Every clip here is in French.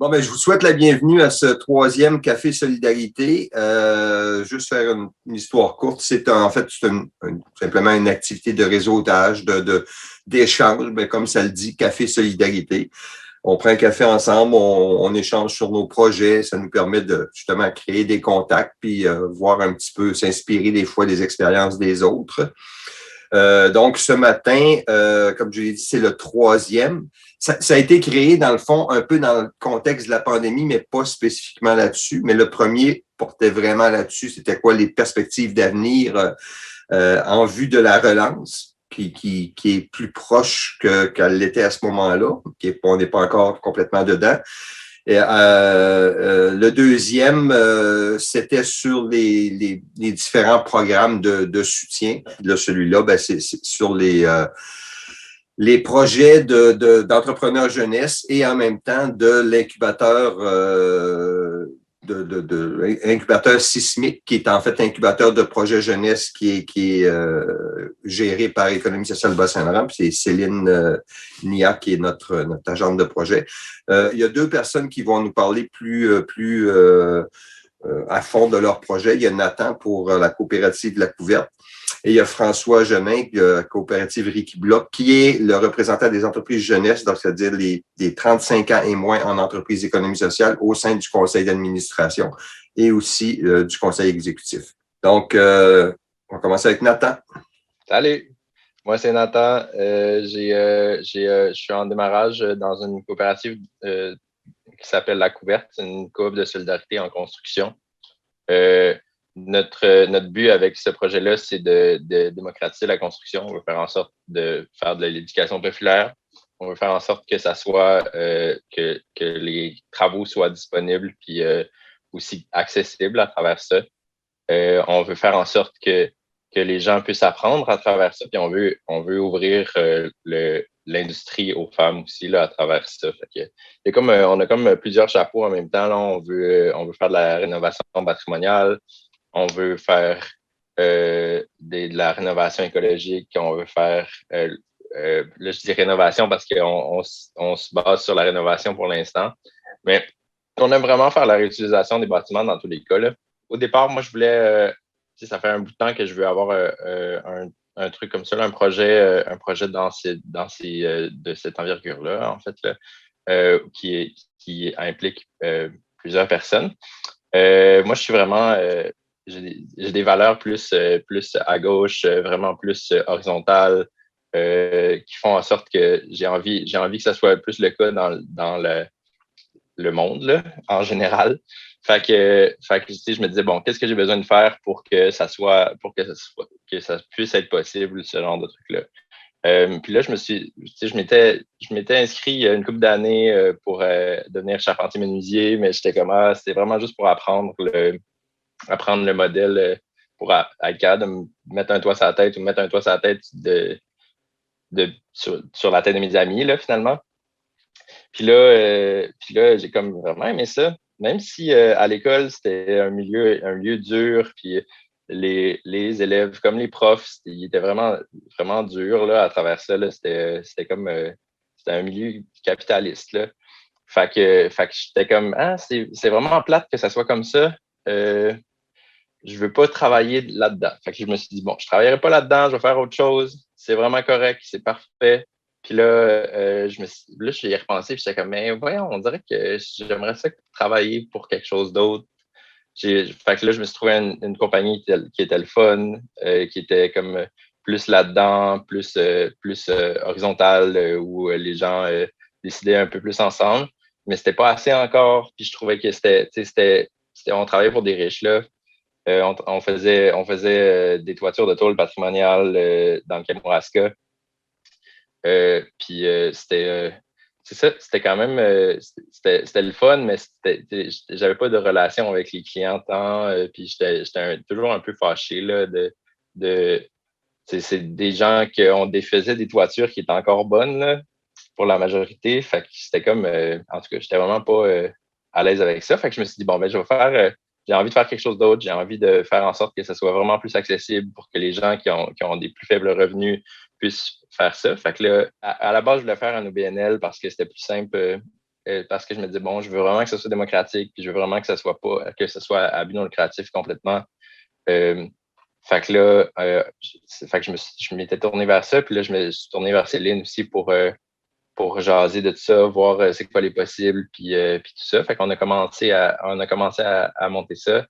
Bon, ben, je vous souhaite la bienvenue à ce troisième Café Solidarité. Juste faire une histoire courte. C'est simplement une activité de réseautage, d'échange, ben, comme ça le dit, Café Solidarité. On prend un café ensemble, on échange sur nos projets. Ça nous permet de justement créer des contacts puis voir un petit peu, s'inspirer des fois des expériences des autres. Donc, ce matin, comme je l'ai dit, c'est le troisième. Ça a été créé, dans le fond, un peu dans le contexte de la pandémie, mais pas spécifiquement là-dessus. Mais le premier portait vraiment là-dessus. C'était quoi les perspectives d'avenir en vue de la relance, qui est plus proche qu'elle l'était à ce moment-là. On n'est pas encore complètement dedans. Le deuxième, c'était sur les différents programmes de soutien. Là, celui-là, ben, c'est sur les projets d'entrepreneurs jeunesse et en même temps de l'incubateur incubateur sismique, qui est en fait incubateur de projets jeunesse qui est géré par Économie sociale Bas-Saint-Laurent. C'est Céline Nia qui est notre agente de projet. Il y a deux personnes qui vont nous parler plus à fond de leur projet. Il y a Nathan pour la coopérative La Couverte et il y a François Genin, coopérative Ricky Bloch, qui est le représentant des entreprises jeunesse, donc c'est-à-dire les 35 ans et moins en entreprise économie sociale au sein du conseil d'administration et aussi du conseil exécutif. Donc, on va commencer avec Nathan. Salut, moi c'est Nathan. Je suis en démarrage dans une coopérative qui s'appelle La Couverte, une coop de solidarité en construction. Notre but avec ce projet-là, c'est de démocratiser la construction. On veut faire en sorte de faire de l'éducation populaire. On veut faire en sorte que ça soit que les travaux soient disponibles puis aussi accessibles à travers ça. On veut faire en sorte que les gens puissent apprendre à travers ça, puis on veut ouvrir l'industrie aux femmes aussi là, à travers ça. Fait que, on a comme plusieurs chapeaux en même temps. Là. On veut faire de la rénovation patrimoniale, on veut faire de la rénovation écologique, on veut faire, là je dis rénovation parce qu'on se base sur la rénovation pour l'instant, mais on aime vraiment faire la réutilisation des bâtiments dans tous les cas. Là. Au départ, moi je voulais, ça fait un bout de temps que je veux avoir un truc comme ça, là, un projet de cette envergure-là, en fait, là, qui implique plusieurs personnes. Moi, je suis vraiment, j'ai des valeurs plus à gauche, vraiment plus horizontales, qui font en sorte que j'ai envie que ça soit plus le cas dans le monde, là, en général. Tu sais, je me disais, bon, qu'est-ce que j'ai besoin de faire pour que que ça puisse être possible, ce genre de truc-là. Puis là, je m'étais inscrit il y a une couple d'années pour devenir charpentier menuisier, mais j'étais comme, c'était vraiment juste pour apprendre le modèle pour être capable de me mettre un toit sur la tête ou mettre un toit sur la tête sur la tête de mes amis, là, finalement. Puis là, j'ai comme vraiment aimé ça. Même si à l'école, c'était un milieu dur, puis les élèves, comme les profs, ils étaient vraiment, vraiment durs là, à travers ça. Là. C'était un milieu capitaliste. Là. Fait que j'étais comme c'est vraiment plate que ça soit comme ça. Je veux pas travailler là-dedans. Fait que je me suis dit, bon, je travaillerai pas là-dedans, je vais faire autre chose. C'est vraiment correct, c'est parfait. Puis là, j'y ai repensé, puis j'étais comme, mais voyons, on dirait que j'aimerais ça travailler pour quelque chose d'autre. Fait que là, je me suis trouvé une compagnie qui était le fun, qui était comme plus là-dedans, plus horizontale, où les gens décidaient un peu plus ensemble. Mais c'était pas assez encore. Puis je trouvais que on travaillait pour des riches, là. On faisait des toitures de tôle patrimoniale dans le Kamouraska. Puis c'est ça, c'était quand même c'était le fun, mais j'avais pas de relation avec les clients tant, puis j'étais toujours un peu fâché là, c'est des gens qui ont faisaient des toitures qui étaient encore bonnes là, pour la majorité. Fait que c'était comme en tout cas, j'étais vraiment pas à l'aise avec ça. Fait que je me suis dit, bon, ben, j'ai envie de faire quelque chose d'autre. J'ai envie de faire en sorte que ce soit vraiment plus accessible pour que les gens qui ont des plus faibles revenus puissent faire ça. Fait que là, à la base, je voulais faire un OBNL parce que c'était plus simple parce que je me disais, bon, je veux vraiment que ce soit démocratique, puis je veux vraiment que ce soit à but non lucratif complètement. Fait que là, fait que je m'étais tourné vers ça, puis là, je me suis tourné vers Céline aussi pour jaser de tout ça, voir c'est quoi les possibles, puis tout ça. Fait qu'on a commencé à monter ça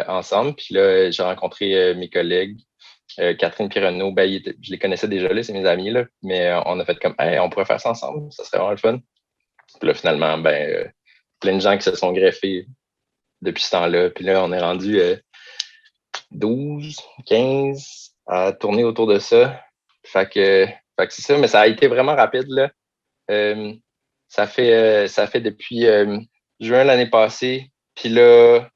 ensemble. Puis là, j'ai rencontré mes collègues. Catherine et Renaud, ben, je les connaissais déjà, là, c'est mes amis, là, mais on a fait comme, hey, on pourrait faire ça ensemble, ça serait vraiment le fun. Puis là, finalement, plein de gens qui se sont greffés depuis ce temps-là. Puis là, on est rendu 12, 15 à tourner autour de ça. Fait que c'est ça, mais ça a été vraiment rapide, là. Ça fait depuis juin l'année passée. Puis là,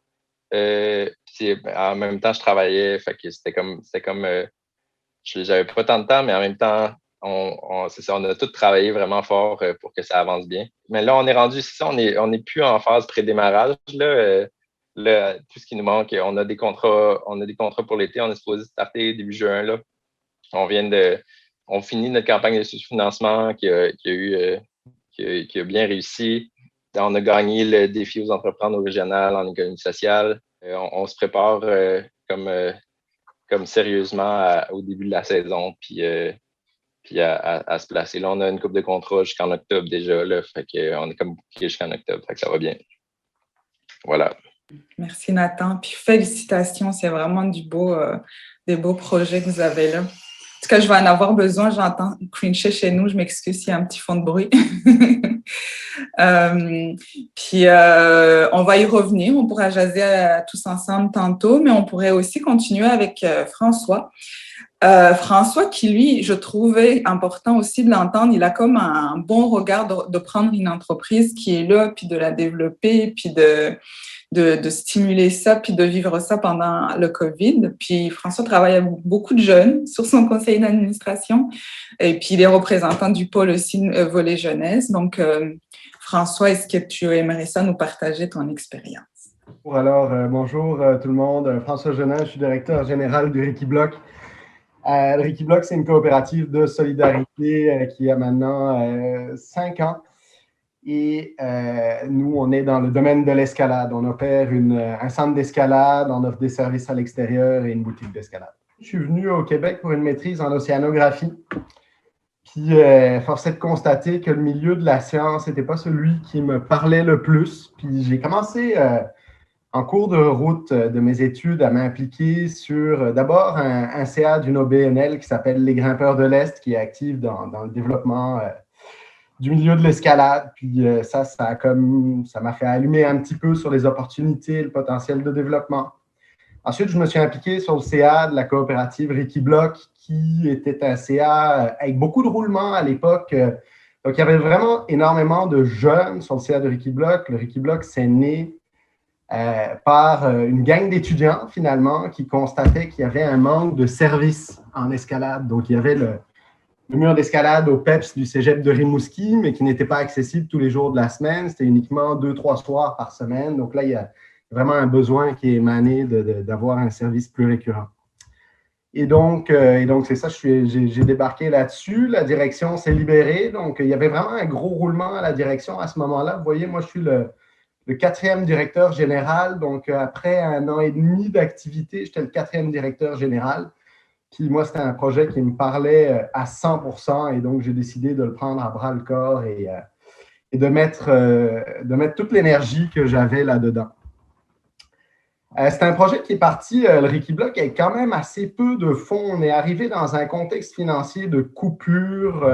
en même temps, je travaillais. Fait que c'était comme j'avais pas tant de temps, mais en même temps, c'est ça, on a tous travaillé vraiment fort pour que ça avance bien. Mais là, on est rendu, c'est ça, on est plus en phase pré-démarrage. Là, tout ce qui nous manque, on a des contrats pour l'été. On est supposé starter début juin. Là. On finit notre campagne de sous-financement qui a bien réussi. On a gagné le défi aux entrepreneurs régionales en économie sociale. On se prépare comme sérieusement au début de la saison, puis à se placer. Là, on a une coupe de contrats jusqu'en octobre déjà. Là, fait qu'on est comme bouclé jusqu'en octobre. Fait que ça va bien. Voilà. Merci Nathan. Puis félicitations, c'est vraiment des beaux projets que vous avez là. En tout cas, je vais en avoir besoin. J'entends crincher chez nous. Je m'excuse s'il y a un petit fond de bruit. Puis on va y revenir. On pourra jaser tous ensemble tantôt, mais on pourrait aussi continuer avec François. François, qui lui, je trouvais important aussi de l'entendre, il a comme un bon regard de prendre une entreprise qui est là, puis de la développer, puis de stimuler ça, puis de vivre ça pendant le COVID. Puis François travaille avec beaucoup de jeunes sur son conseil d'administration, et puis il est représentant du pôle aussi volet jeunesse. Donc, François, est-ce que tu aimerais ça nous partager ton expérience? Alors, bonjour tout le monde. François Genin, je suis directeur général du Rikibloc. Le Rikibloc, c'est une coopérative de solidarité qui a maintenant 5 ans. Et nous, on est dans le domaine de l'escalade. On opère un centre d'escalade, on offre des services à l'extérieur et une boutique d'escalade. Je suis venu au Québec pour une maîtrise en océanographie. Puis, force est de constater que le milieu de la science n'était pas celui qui me parlait le plus. Puis, j'ai commencé en cours de route de mes études à m'impliquer sur d'abord un CA d'une OBNL qui s'appelle Les Grimpeurs de l'Est, qui est active dans le développement du milieu de l'escalade. Puis ça m'a fait allumer un petit peu sur les opportunités, le potentiel de développement. Ensuite, je me suis impliqué sur le CA de la coopérative Rikibloc, qui était un CA avec beaucoup de roulements à l'époque. Donc, il y avait vraiment énormément de jeunes sur le CA de Rikibloc. Le Rikibloc, c'est né par une gang d'étudiants, finalement, qui constataient qu'il y avait un manque de services en escalade. Donc, il y avait le mur d'escalade au PEPS du cégep de Rimouski, mais qui n'était pas accessible tous les jours de la semaine. C'était uniquement 2-3 soirs par semaine. Donc là, il y a vraiment un besoin qui est émané d'avoir un service plus récurrent. Et donc c'est ça, j'ai débarqué là-dessus. La direction s'est libérée. Donc, il y avait vraiment un gros roulement à la direction à ce moment-là. Vous voyez, moi, je suis le 4e directeur général. Donc, après 1 an et demi d'activité, j'étais le 4e directeur général. Puis moi, c'était un projet qui me parlait à 100%. Et donc, j'ai décidé de le prendre à bras-le-corps et de mettre toute l'énergie que j'avais là-dedans. C'est un projet qui est parti, le Rikibloc, avec quand même assez peu de fonds. On est arrivé dans un contexte financier de coupure.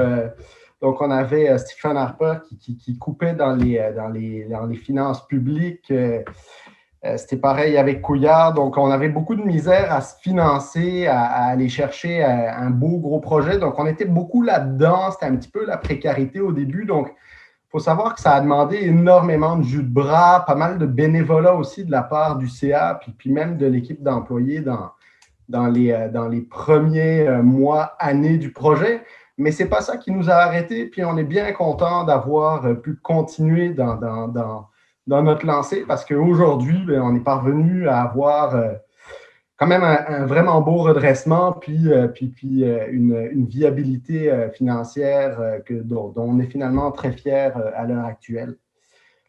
Donc, on avait Stephen Harper qui coupait dans les finances publiques. C'était pareil avec Couillard. Donc, on avait beaucoup de misère à se financer, à aller chercher un beau gros projet. Donc, on était beaucoup là-dedans. C'était un petit peu la précarité au début. Donc, il faut savoir que ça a demandé énormément de jus de bras, pas mal de bénévolat aussi de la part du CA, puis même de l'équipe d'employés dans les premiers mois, années du projet. Mais ce n'est pas ça qui nous a arrêtés. Puis on est bien content d'avoir pu continuer dans notre lancée parce qu'aujourd'hui, on est parvenu à avoir quand même un vraiment beau redressement, puis une viabilité financière dont on est finalement très fiers à l'heure actuelle.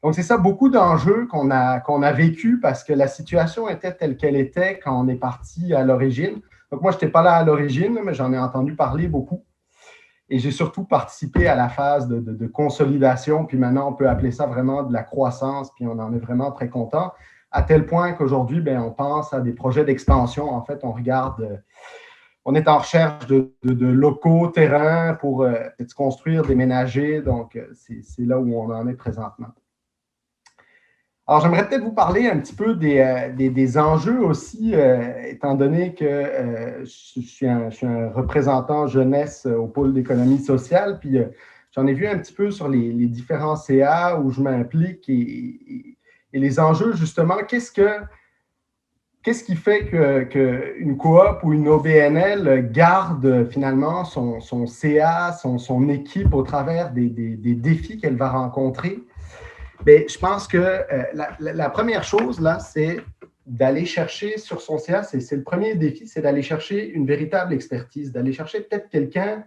Donc, c'est ça, beaucoup d'enjeux qu'on a vécu parce que la situation était telle qu'elle était quand on est parti à l'origine. Donc, moi, je n'étais pas là à l'origine, mais j'en ai entendu parler beaucoup. Et j'ai surtout participé à la phase de consolidation. Puis maintenant, on peut appeler ça vraiment de la croissance. Puis on en est vraiment très content. À tel point qu'aujourd'hui, on pense à des projets d'expansion. En fait, on est en recherche de locaux, terrains pour se construire, déménager. Donc, c'est là où on en est présentement. Alors, j'aimerais peut-être vous parler un petit peu des enjeux aussi, étant donné que je suis un représentant jeunesse au pôle d'économie sociale, puis j'en ai vu un petit peu sur les différents CA où je m'implique et les enjeux, justement, qu'est-ce qui fait qu'une coop ou une OBNL garde finalement son CA, son équipe au travers des défis qu'elle va rencontrer? Bien, je pense que la première chose, là, c'est d'aller chercher sur son CA, c'est le premier défi, c'est d'aller chercher une véritable expertise, d'aller chercher peut-être quelqu'un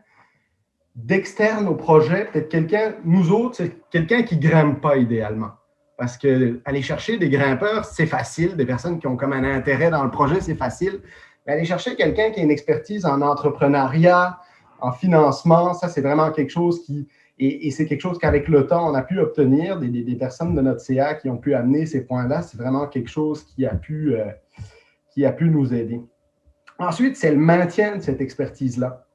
d'externe au projet, peut-être quelqu'un, nous autres, c'est quelqu'un qui ne grimpe pas idéalement. Parce qu'aller chercher des grimpeurs, c'est facile, des personnes qui ont comme un intérêt dans le projet, c'est facile. Mais aller chercher quelqu'un qui a une expertise en entrepreneuriat, en financement, ça, c'est vraiment quelque chose qui... Et c'est quelque chose qu'avec le temps, on a pu obtenir, des personnes de notre CA qui ont pu amener ces points-là. C'est vraiment quelque chose qui a pu nous aider. Ensuite, c'est le maintien de cette expertise-là.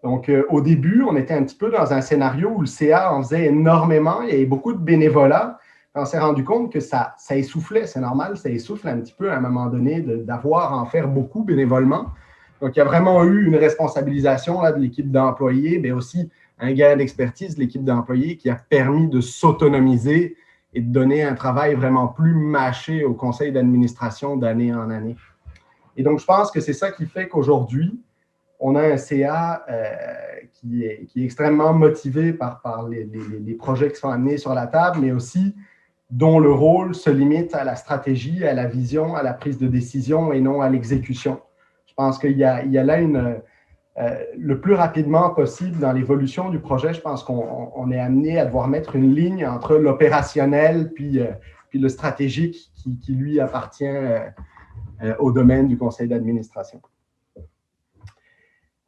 Donc, au début, on était un petit peu dans un scénario où le CA en faisait énormément. Il y avait beaucoup de bénévolat. On s'est rendu compte que ça essoufflait. C'est normal, ça essouffle un petit peu à un moment donné d'avoir à en faire beaucoup bénévolement. Donc, il y a vraiment eu une responsabilisation là, de l'équipe d'employés, mais aussi un gain d'expertise de l'équipe d'employés qui a permis de s'autonomiser et de donner un travail vraiment plus mâché au conseil d'administration d'année en année. Et donc, je pense que c'est ça qui fait qu'aujourd'hui, on a un CA qui est extrêmement motivé par les projets qui sont amenés sur la table, mais aussi dont le rôle se limite à la stratégie, à la vision, à la prise de décision et non à l'exécution. Je pense qu'il y a là le plus rapidement possible dans l'évolution du projet, je pense qu'on est amené à devoir mettre une ligne entre l'opérationnel puis le stratégique qui lui appartient au domaine du conseil d'administration.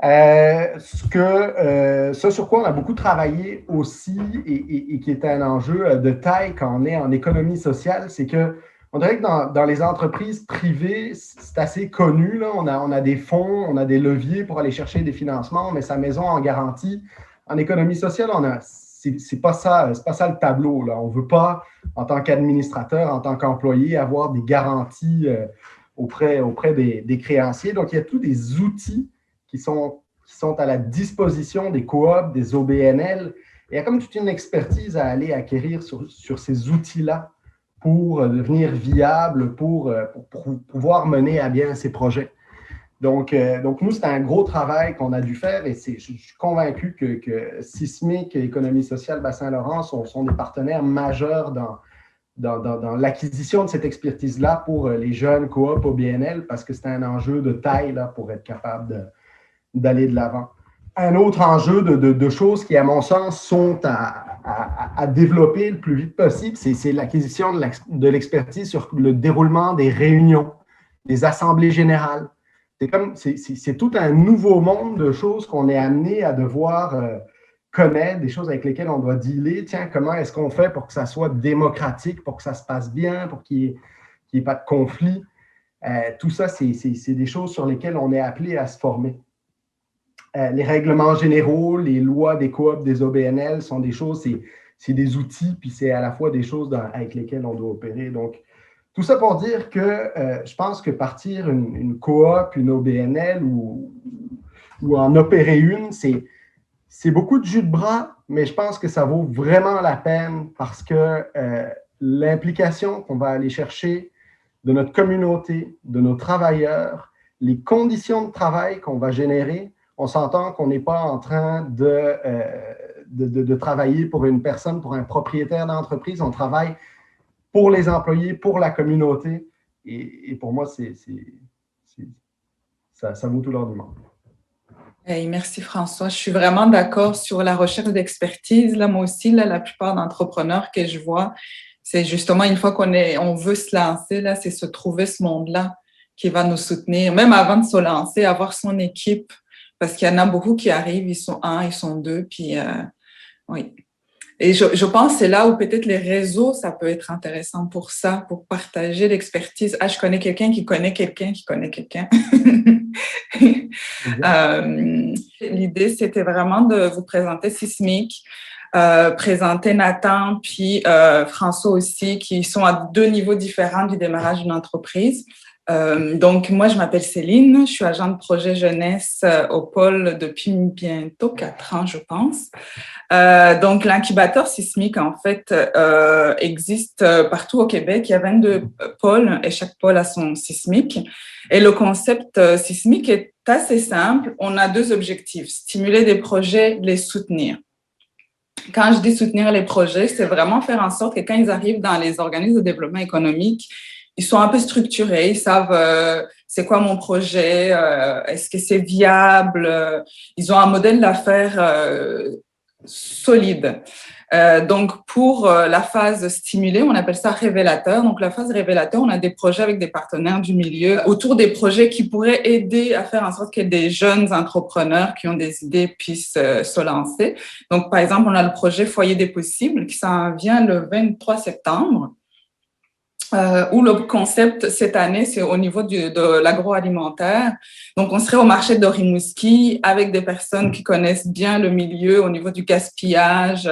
Ce sur quoi on a beaucoup travaillé aussi et qui est un enjeu de taille quand on est en économie sociale, c'est que on dirait que dans les entreprises privées, c'est assez connu. Là. On a des fonds, on a des leviers pour aller chercher des financements, on met sa maison en garantie. En économie sociale, c'est pas ça le tableau. Là. On ne veut pas, en tant qu'administrateur, en tant qu'employé, avoir des garanties auprès des créanciers. Donc, il y a tous des outils qui sont à la disposition des coops, des OBNL. Il y a comme toute une expertise à aller acquérir sur ces outils-là pour devenir viable, pour pouvoir mener à bien ces projets. Donc nous, c'est un gros travail qu'on a dû faire et je suis convaincu que Sismic et Économie sociale Bas-Saint-Laurent sont des partenaires majeurs dans l'acquisition de cette expertise-là pour les jeunes coops OBNL parce que c'est un enjeu de taille là, pour être capable d'aller de l'avant. Un autre enjeu de choses qui, à mon sens, sont à développer le plus vite possible, c'est l'acquisition de l'expertise sur le déroulement des réunions, des assemblées générales. C'est tout un nouveau monde de choses qu'on est amené à devoir connaître, des choses avec lesquelles on doit dealer. Tiens, comment est-ce qu'on fait pour que ça soit démocratique, pour que ça se passe bien, pour qu'il n'y ait pas de conflit? Tout ça, c'est des choses sur lesquelles on est appelé à se former. Les règlements généraux, les lois des coops, des OBNL sont des choses, c'est des outils, puis c'est à la fois des choses avec lesquelles on doit opérer. Donc, tout ça pour dire que je pense que partir une coop, une OBNL ou en opérer une, c'est beaucoup de jus de bras, mais je pense que ça vaut vraiment la peine parce que l'implication qu'on va aller chercher de notre communauté, de nos travailleurs, les conditions de travail qu'on va générer, on s'entend qu'on n'est pas en train de travailler pour une personne, pour un propriétaire d'entreprise. On travaille pour les employés, pour la communauté. Et pour moi, ça vaut tout l'or du monde. Hey, merci François. Je suis vraiment d'accord sur la recherche d'expertise. Là, moi aussi, là, la plupart d'entrepreneurs que je vois, C'est justement une fois on veut se lancer, là, c'est se trouver ce monde-là qui va nous soutenir. Même avant de se lancer, avoir son équipe, parce qu'il y en a beaucoup qui arrivent, ils sont 1, ils sont 2, puis oui. Et je pense que c'est là où peut-être les réseaux, ça peut être intéressant pour ça, pour partager l'expertise. Ah, je connais quelqu'un qui connaît quelqu'un qui connaît quelqu'un. L'idée, c'était vraiment de vous présenter Sismic, présenter Nathan, puis François aussi, qui sont à 2 niveaux différents du démarrage d'une entreprise. Donc, moi, je m'appelle Céline, je suis agent de projet jeunesse au pôle depuis bientôt 4 ans, je pense. Donc, l'incubateur Sismic, en fait, existe partout au Québec. Il y a 22 pôles et chaque pôle a son Sismic. Et le concept Sismic est assez simple. On a 2 objectifs, stimuler des projets, les soutenir. Quand je dis soutenir les projets, c'est vraiment faire en sorte que quand ils arrivent dans les organismes de développement économique, ils sont un peu structurés, ils savent c'est quoi mon projet, est-ce que c'est viable, ils ont un modèle d'affaires solide. Donc, pour la phase stimulée, on appelle ça révélateur. Donc, la phase révélateur, on a des projets avec des partenaires du milieu autour des projets qui pourraient aider à faire en sorte que des jeunes entrepreneurs qui ont des idées puissent se lancer. Donc, par exemple, on a le projet Foyer des possibles qui s'en vient le 23 septembre. Où le concept cette année, c'est au niveau de l'agroalimentaire. Donc, on serait au marché de Rimouski avec des personnes qui connaissent bien le milieu au niveau du gaspillage,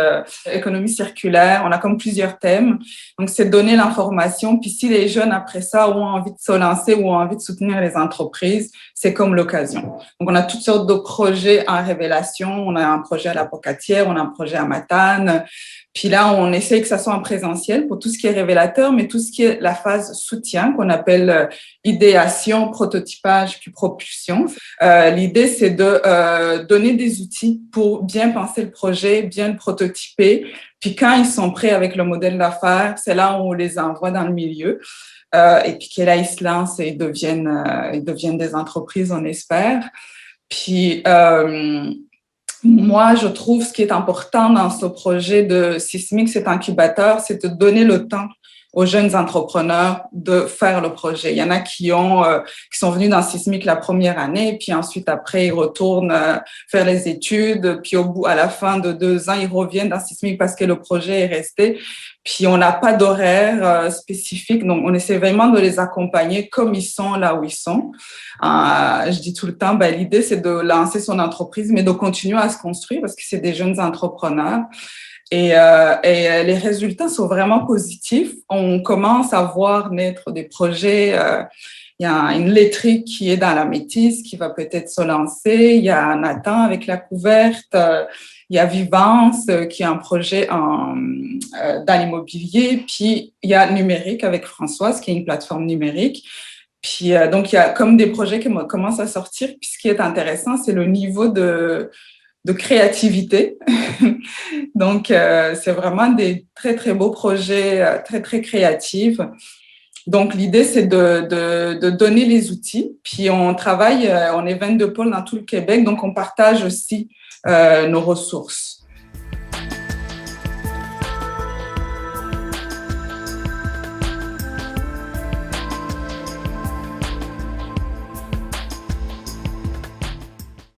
économie circulaire. On a comme plusieurs thèmes. Donc, c'est donner l'information. Puis, si les jeunes, après ça, ont envie de se lancer ou ont envie de soutenir les entreprises, c'est comme l'occasion. Donc, on a toutes sortes de projets en révélation. On a un projet à la Pocatière, on a un projet à Matane. Puis là, on essaie que ça soit en présentiel pour tout ce qui est révélateur, mais tout ce qui est la phase soutien qu'on appelle idéation, prototypage, puis propulsion. L'idée, c'est de donner des outils pour bien penser le projet, bien le prototyper. Puis quand ils sont prêts avec le modèle d'affaires, c'est là où on les envoie dans le milieu. Et puis que là, ils se lancent et ils deviennent des entreprises, on espère. Puis moi, je trouve ce qui est important dans ce projet de Sismic, cet incubateur, c'est de donner le temps aux jeunes entrepreneurs de faire le projet. Il y en a qui sont venus dans Sismic la première année, puis ensuite après ils retournent faire les études, puis à la fin de 2 ans ils reviennent dans Sismic parce que le projet est resté. Puis on n'a pas d'horaire spécifique, donc on essaie vraiment de les accompagner comme ils sont là où ils sont. Je dis tout le temps, l'idée c'est de lancer son entreprise, mais de continuer à se construire parce que c'est des jeunes entrepreneurs. Et les résultats sont vraiment positifs. On commence à voir naître des projets. Il y a une laiterie qui est dans la Métis qui va peut-être se lancer. Il y a Nathan avec la couverte. Il y a Vivance qui est un projet dans l'immobilier. Puis il y a Numérique avec Françoise qui est une plateforme numérique. Puis donc il y a comme des projets qui commencent à sortir. Puis ce qui est intéressant, c'est le niveau de créativité. Donc, c'est vraiment des très, très beaux projets, très, très créatifs. Donc, l'idée, c'est de donner les outils. Puis, on travaille, on est 22 pôles dans tout le Québec, donc on partage aussi nos ressources.